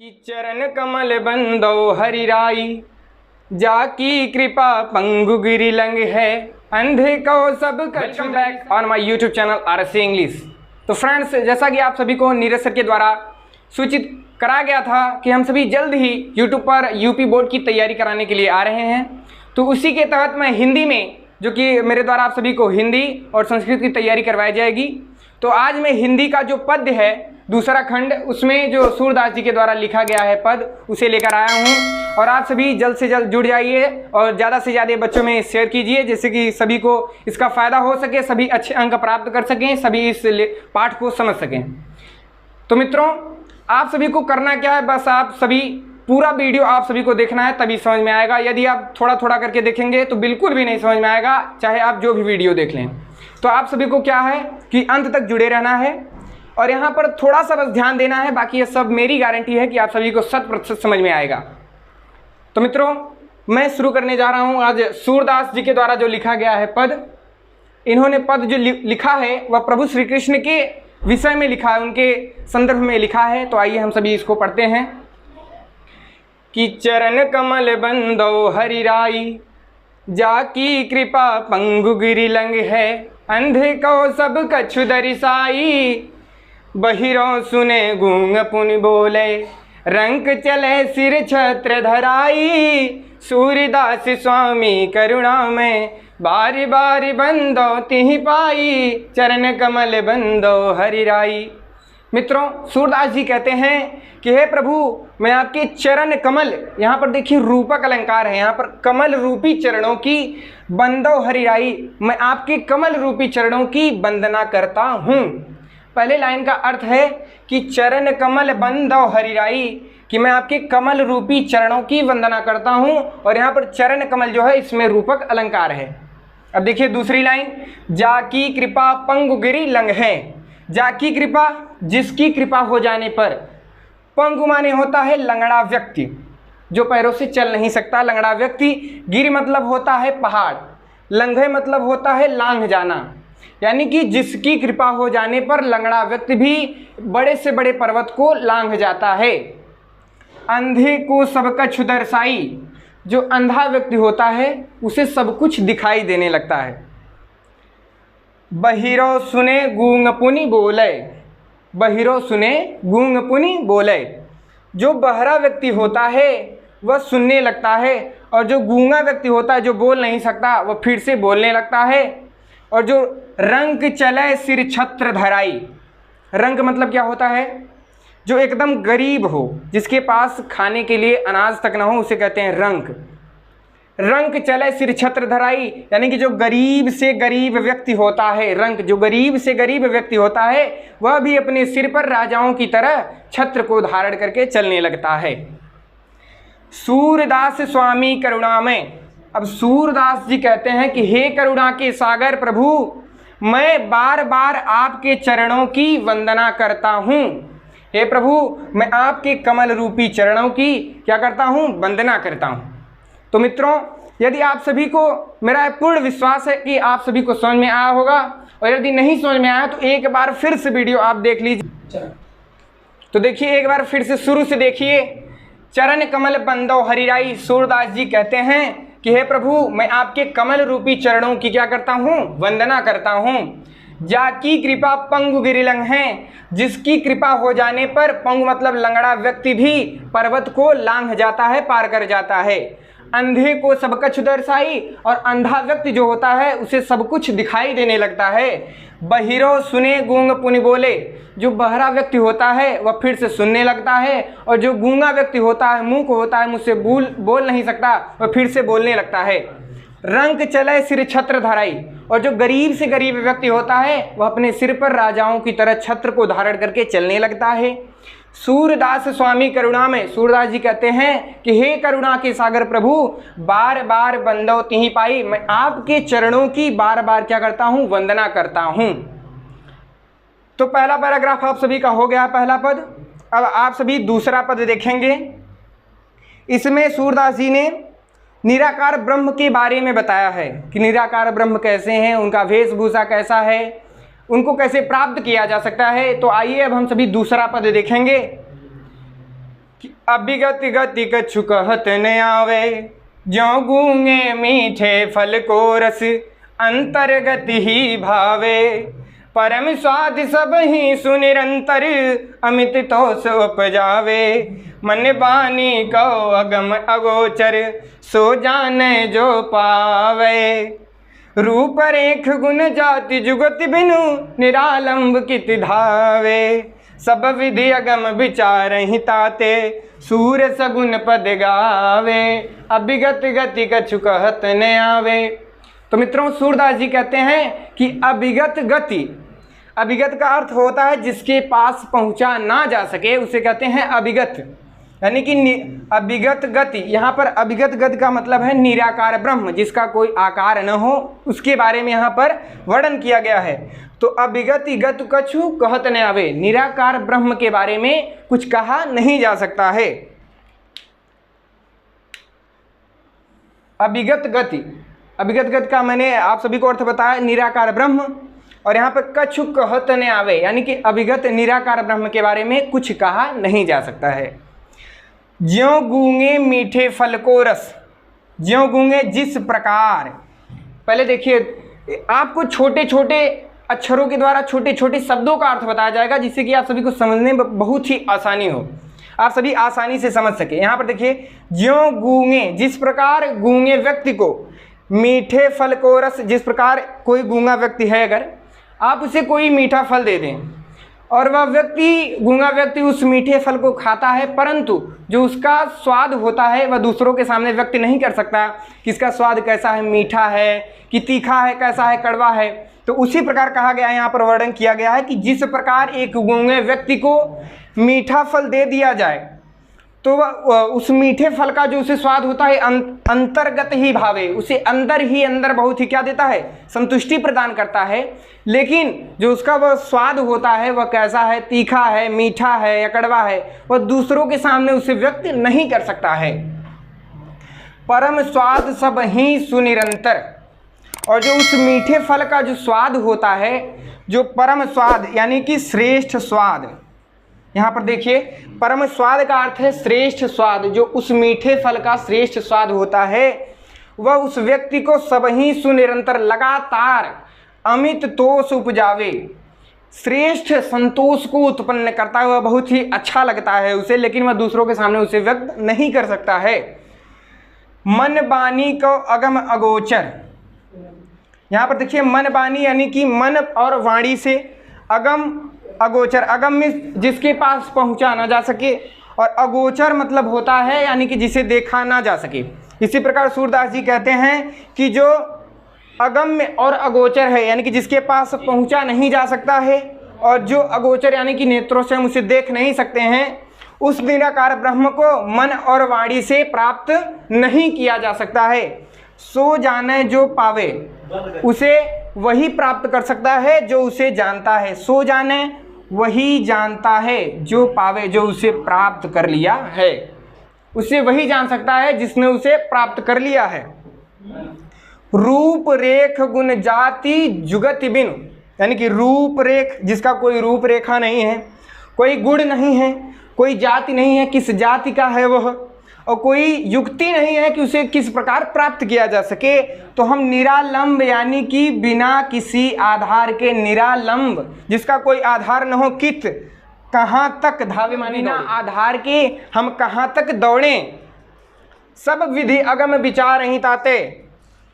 कि चरण कमल बंदो हरिराई, जाकी कृपा पंगु गिरी लंग है, अंधे को सब welcome back on my YouTube channel RSC English. तो फ्रेंड्स, जैसा कि आप सभी को नीरज सर के द्वारा सूचित करा गया था कि हम सभी जल्द ही यूट्यूब पर यूपी बोर्ड की तैयारी कराने के लिए आ रहे हैं, तो उसी के तहत मैं हिंदी में, जो कि मेरे द्वारा आप सभी को हिंदी और संस्कृत की तैयारी करवाई जाएगी। तो आज मैं हिंदी का जो पद्य है दूसरा खंड, उसमें जो सूरदास जी के द्वारा लिखा गया है पद, उसे लेकर आया हूँ। और आप सभी जल्द से जल्द जुड़ जाइए और ज़्यादा से ज़्यादा बच्चों में शेयर कीजिए, जिससे कि सभी को इसका फ़ायदा हो सके, सभी अच्छे अंक प्राप्त कर सकें, सभी इस पाठ को समझ सकें। तो मित्रों, आप सभी को करना क्या है, बस आप सभी पूरा वीडियो आप सभी को देखना है, तभी समझ में आएगा। यदि आप थोड़ा थोड़ा करके देखेंगे तो बिल्कुल भी नहीं समझ में आएगा, चाहे आप जो भी वीडियो देख लें। तो आप सभी को क्या है कि अंत तक जुड़े रहना है और यहाँ पर थोड़ा सा बस ध्यान देना है, बाकी ये सब मेरी गारंटी है कि आप सभी को 100% समझ में आएगा। तो मित्रों, मैं शुरू करने जा रहा हूँ आज सूरदास जी के द्वारा जो लिखा गया है पद। इन्होंने पद जो लिखा है वह प्रभु श्री कृष्ण के विषय में लिखा है, उनके संदर्भ में लिखा है। तो आइए हम सभी इसको पढ़ते हैं कि चरण कमल बंदो हरिराई, जाकी कृपा पंगु गिरी लंग है, अंधे को सब कछु दरिसाई, बहिरों सुने गूंग पुनि बोले, रंक चले सिर छत्र धराई, सूरदास स्वामी करुणा में, बारी बारी बंदो तिहि पाई, चरण कमल बंदो हरिराई। मित्रों, सूरदास जी कहते हैं कि हे प्रभु, मैं आपके चरण कमल, यहाँ पर देखिए रूपक अलंकार है, यहाँ पर कमल रूपी चरणों की बंदो हरिराई, मैं आपके कमल रूपी चरणों की वंदना करता हूँ। पहले लाइन का अर्थ है कि चरण कमल बंदो हरिराई, कि मैं आपके कमल रूपी चरणों की वंदना करता हूँ। और यहाँ पर चरण कमल जो है इसमें रूपक अलंकार है। अब देखिए दूसरी लाइन, जाकी कृपा पंगु गिरी लंग है। जाकी कृपा, जिसकी कृपा हो जाने पर, पंगु माने होता है लंगड़ा व्यक्ति, जो पैरों से चल नहीं सकता, लंगड़ा व्यक्ति। गिरि मतलब होता है पहाड़, लंघे मतलब होता है लांघ जाना, यानी कि जिसकी कृपा हो जाने पर लंगड़ा व्यक्ति भी बड़े से बड़े पर्वत को लांघ जाता है। अंधे को सब कछु दर्शाई, जो अंधा व्यक्ति होता है उसे सब कुछ दिखाई देने लगता है। बहिरो सुने गूंग पुनि बोले, बहिरो सुने गूंग पुनि बोले, जो बहरा व्यक्ति होता है वह सुनने लगता है, और जो गूंगा व्यक्ति होता है, जो बोल नहीं सकता, वह फिर से बोलने लगता है। और जो रंक चले सिर छत्र धराई, रंक मतलब क्या होता है, जो एकदम गरीब हो, जिसके पास खाने के लिए अनाज तक ना हो, उसे कहते हैं रंक। रंक चले सिर छत्र धराई, यानी कि जो गरीब से गरीब व्यक्ति होता है, रंक, जो गरीब से गरीब व्यक्ति होता है, वह भी अपने सिर पर राजाओं की तरह छत्र को धारण करके चलने लगता है। सूरदास स्वामी करुणा में, अब सूरदास जी कहते हैं कि हे करुणा के सागर प्रभु, मैं बार बार आपके चरणों की वंदना करता हूँ। हे प्रभु, मैं आपके कमल रूपी चरणों की क्या करता हूँ, वंदना करता हूँ। तो मित्रों, यदि आप सभी को, मेरा पूर्ण विश्वास है कि आप सभी को समझ में आया होगा, और यदि नहीं समझ में आया तो एक बार फिर से वीडियो आप देख लीजिए। तो देखिए, एक बार फिर से शुरू से देखिए। चरण कमल बंदो हरिराई, सूरदास जी कहते हैं कि हे प्रभु, मैं आपके कमल रूपी चरणों की क्या करता हूँ, वंदना करता हूँ। जाकी कृपा पंगु गिरिलंग है, जिसकी कृपा हो जाने पर, पंगु मतलब लंगड़ा व्यक्ति भी पर्वत को लांघ जाता है, पार कर जाता है। अंधे को सब कछु दर्शाई, और अंधा व्यक्ति जो होता है उसे सब कुछ दिखाई देने लगता है। बहिरो सुने गूंग पुनि बोले, जो बहरा व्यक्ति होता है वह फिर से सुनने लगता है, और जो गूंगा व्यक्ति होता है, मूक होता है, मुझसे बोल नहीं सकता, वह फिर से बोलने लगता है। रंक चले सिर छत्र धराई, और जो गरीब से गरीब व्यक्ति होता है वह अपने सिर पर राजाओं की तरह छत्र को धारण करके चलने लगता है। सूरदास स्वामी करुणा में, सूरदास जी कहते हैं कि हे करुणा के सागर प्रभु, बार बार बंदो तिहि पाई, मैं आपके चरणों की बार बार क्या करता हूँ, वंदना करता हूँ। तो पहला पैराग्राफ आप सभी का हो गया, पहला पद। अब आप सभी दूसरा पद देखेंगे। इसमें सूरदास जी ने निराकार ब्रह्म के बारे में बताया है कि निराकार ब्रह्म कैसे हैं, उनका वेशभूषा कैसा है, उनको कैसे प्राप्त किया जा सकता है। तो आइए अब हम सभी दूसरा पद देखेंगे कि अभिगत गति कछु कहत न आवे, ज्यों गूंगे मीठे फल को रस अंतर्गति ही भावे। परम स्वाद सब ही सुनिरंतर अमित तोष उपजावे। मन बानी को अगम अगोचर सो जाने जो पावे। रूप रेख गुण जाति जुगति बिनु निरालंब कित धावे। सब विधि अगम विचार ही ताते सूर सगुन पद गावे। अभिगत गति कछु कहत न आवे। तो मित्रों सूरदास जी कहते हैं कि अभिगत गति, अभिगत का अर्थ होता है जिसके पास पहुंचा ना जा सके उसे कहते हैं अभिगत, यानी कि अभिगत गति। यहाँ पर अभिगत गति का मतलब है निराकार ब्रह्म, जिसका कोई आकार न हो, उसके बारे में यहाँ पर वर्णन किया गया है। तो अभिगति गत कछु कहत न आवे, निराकार ब्रह्म के बारे में कुछ कहा नहीं जा सकता है। अभिगत गति, अभिगत गति का मैंने आप सभी को अर्थ बताया निराकार ब्रह्म, और यहाँ पर कछु कहत न आवे यानी कि अभिगत निराकार ब्रह्म के बारे में कुछ कहा नहीं जा सकता है। ज्यों गूंगे मीठे फल को रस, ज्यों गूंगे जिस प्रकार, पहले देखिए आपको छोटे छोटे अक्षरों के द्वारा छोटे छोटे शब्दों का अर्थ बताया जाएगा जिससे कि आप सभी को समझने में बहुत ही आसानी हो, आप सभी आसानी से समझ सके। यहाँ पर देखिए ज्यों गूंगे जिस प्रकार, गूंगे व्यक्ति को, मीठे फल को रस, जिस प्रकार कोई गूंगा व्यक्ति है, अगर आप उसे कोई मीठा फल दे दें और वह व्यक्ति, गूंगा व्यक्ति उस मीठे फल को खाता है, परंतु जो उसका स्वाद होता है वह दूसरों के सामने व्यक्त नहीं कर सकता कि इसका स्वाद कैसा है, मीठा है कि तीखा है, कैसा है, कड़वा है। तो उसी प्रकार कहा गया है, यहाँ पर वर्णन किया गया है कि जिस प्रकार एक गूंगे व्यक्ति को मीठा फल दे दिया जाए तो वह उस मीठे फल का जो उसे स्वाद होता है अंतर्गत ही भावे, उसे अंदर ही अंदर बहुत ही क्या देता है, संतुष्टि प्रदान करता है। लेकिन जो उसका वह स्वाद होता है वह कैसा है, तीखा है, मीठा है या कड़वा है, वह दूसरों के सामने उसे व्यक्त नहीं कर सकता है। परम स्वाद सब ही सुनिरंतर, और जो उस मीठे फल का जो स्वाद होता है, जो परम स्वाद यानी कि श्रेष्ठ स्वाद, यहाँ पर देखिए परम स्वाद का अर्थ है श्रेष्ठ स्वाद, जो उस मीठे फल का श्रेष्ठ स्वाद होता है वह उस व्यक्ति को सब ही सुनिरंतर लगातार अमित तोष उपजावे, श्रेष्ठ संतोष को उत्पन्न करता है। वह बहुत ही अच्छा लगता है उसे, लेकिन वह दूसरों के सामने उसे व्यक्त नहीं कर सकता है। मन बानी को अगम अगोचर, यहाँ पर देखिए मन बानी यानी कि मन और वाणी से, अगम अगोचर, अगम में जिसके पास पहुंचा ना जा सके, और अगोचर मतलब होता है यानी कि जिसे देखा ना जा सके। इसी प्रकार सूरदास जी कहते हैं कि जो अगम्य और अगोचर है यानी कि जिसके पास पहुंचा नहीं जा सकता है, और जो अगोचर यानी कि नेत्रों से हम उसे देख नहीं सकते हैं, उस निराकार ब्रह्म को मन और वाणी से प्राप्त नहीं किया जा सकता है। सो जाने जो पावे, उसे वही प्राप्त कर सकता है जो उसे जानता है। सो जाने वही जानता है जो पावे, जो उसे प्राप्त कर लिया है, उसे वही जान सकता है जिसने उसे प्राप्त कर लिया है। रूप रेख गुण जाति जुगति बिनु, यानी कि रूप रेख, जिसका कोई रूप रेखा नहीं है, कोई गुण नहीं है, कोई जाति नहीं है, किस जाति का है वह, और कोई युक्ति नहीं है कि उसे किस प्रकार प्राप्त किया जा सके, तो हम निरालंब यानी कि बिना किसी आधार के, निरालंब जिसका कोई आधार न हो, कित कहाँ तक धावे मानी, ना आधार के हम कहाँ तक दौड़ें, सब विधि अगम विचार ही ताते।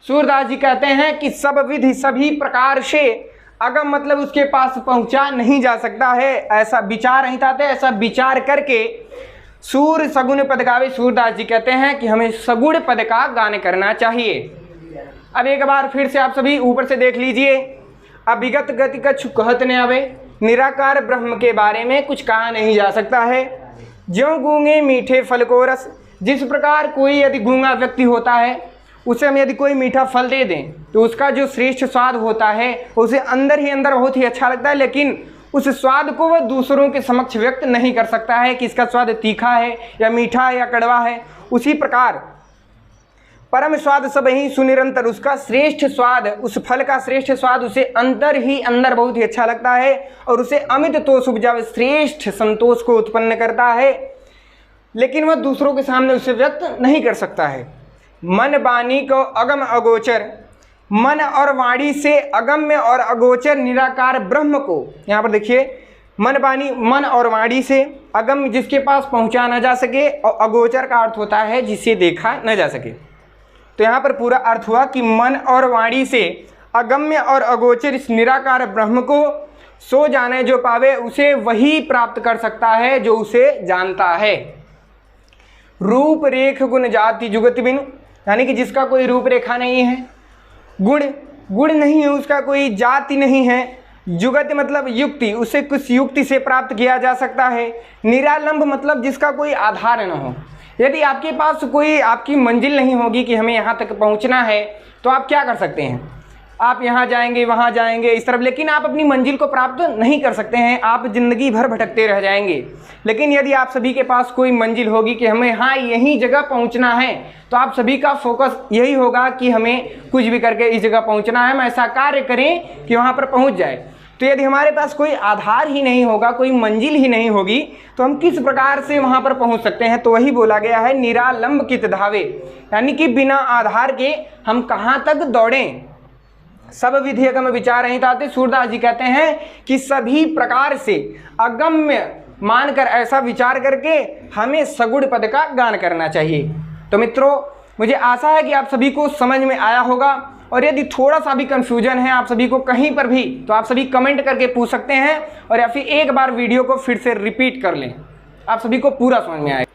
सूरदास जी कहते हैं कि सब विधि सभी प्रकार से, अगम मतलब उसके पास पहुंचा नहीं जा सकता है, ऐसा विचार नहीं ताते, ऐसा विचार करके सूर सगुण पद गावे। सूरदास जी कहते हैं कि हमें सगुण पद का गान करना चाहिए। अब एक बार फिर से आप सभी ऊपर से देख लीजिए, अभिगत गति कछु कहत न आवे, निराकार ब्रह्म के बारे में कुछ कहा नहीं जा सकता है। ज्यों गूंगे मीठे फल को रस, जिस प्रकार कोई यदि गूंगा व्यक्ति होता है उसे हम यदि कोई मीठा फल दे दें तो उसका जो श्रेष्ठ स्वाद होता है उसे अंदर ही अंदर बहुत ही अच्छा लगता है, लेकिन उस स्वाद को वह दूसरों के समक्ष व्यक्त नहीं कर सकता है कि इसका स्वाद तीखा है या मीठा है या कड़वा है। उसी प्रकार परम स्वाद सब ही सुनिरंतर, उसका श्रेष्ठ स्वाद, उस फल का श्रेष्ठ स्वाद उसे अंदर ही अंदर बहुत ही अच्छा लगता है और उसे अमित तोष उपजावे, श्रेष्ठ संतोष को उत्पन्न करता है। लेकिन वह दूसरों के सामने उसे व्यक्त नहीं कर सकता है। मन वाणी को अगम अगोचर, मन और वाणी से अगम्य और अगोचर निराकार ब्रह्म को, यहाँ पर देखिए मन वाणी, मन और वाणी से अगम्य जिसके पास पहुँचा न जा सके, और अगोचर का अर्थ होता है जिसे देखा न जा सके। तो यहाँ पर पूरा अर्थ हुआ कि मन और वाणी से अगम्य और अगोचर इस निराकार ब्रह्म को सो जाने जो पावे उसे वही प्राप्त कर सकता है जो उसे जानता है। रूप रेख गुण जाति जुगत बिनु, यानी कि जिसका कोई रूप रेखा नहीं है, गुण नहीं है, उसका कोई जाति नहीं है, जुगत मतलब युक्ति, उसे कुछ युक्ति से प्राप्त किया जा सकता है। निरालंब मतलब जिसका कोई आधार न हो। यदि आपके पास कोई आपकी मंजिल नहीं होगी कि हमें यहाँ तक पहुँचना है, तो आप क्या कर सकते हैं, आप यहाँ जाएंगे वहाँ जाएंगे इस तरफ, लेकिन आप अपनी मंजिल को प्राप्त नहीं कर सकते हैं, आप ज़िंदगी भर भटकते रह जाएंगे। लेकिन यदि आप सभी के पास कोई मंजिल होगी कि हमें हाँ यही जगह पहुँचना है, तो आप सभी का फोकस यही होगा कि हमें कुछ भी करके इस जगह पहुँचना है, हम ऐसा कार्य करें कि वहाँ पर पहुँच जाए। तो यदि हमारे पास कोई आधार ही नहीं होगा, कोई मंजिल ही नहीं होगी, तो हम किस प्रकार से वहाँ पर पहुँच सकते हैं। तो वही बोला गया है निरालंब कित धावे, यानी कि बिना आधार के हम कहाँ तक दौड़ें। सब विधेयकम विचार नहीं ताते, सूरदास जी कहते हैं कि सभी प्रकार से अगम्य मानकर ऐसा विचार करके हमें सगुण पद का गान करना चाहिए। तो मित्रों, मुझे आशा है कि आप सभी को समझ में आया होगा, और यदि थोड़ा सा भी कन्फ्यूजन है आप सभी को कहीं पर भी, तो आप सभी कमेंट करके पूछ सकते हैं, और या फिर एक बार वीडियो को फिर से रिपीट कर लें, आप सभी को पूरा समझ में आए।